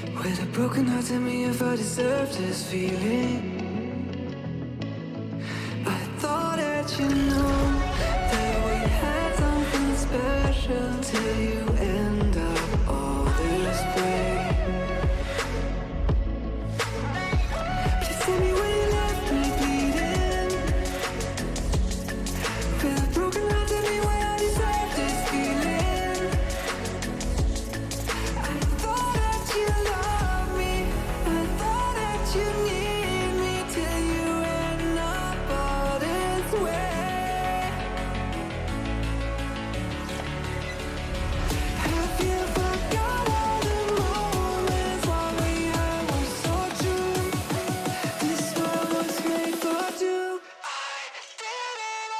With a broken heart, tell me if I deserve this feeling. I thought that you know that we had something special till you end up all this way. Please tell me when you left me bleeding. With a broken heart, tell me why I deserve this feeling. I thought that you loved me, I thought that you need me till you end up all this way. Have you forgot all the moments while we had were so true? This world was made for two. I did it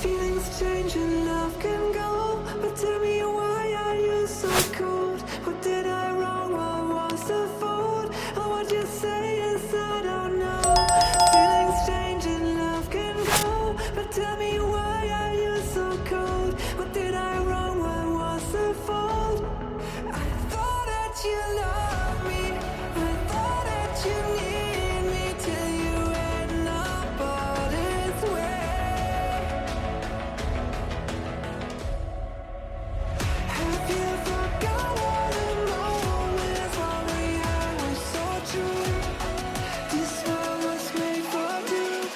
Feelings change and love can go, but tell me why are you so cold? What did I wrong? What was the fault? Or what you say is I don't know. Feelings change and love can go, but tell me why are you so cold? What did I wrong? What was the fault? I thought that you loved me, I thought that you need me till you end up all this way. Have you forgot all the moments while we had were so true? This world was made for two.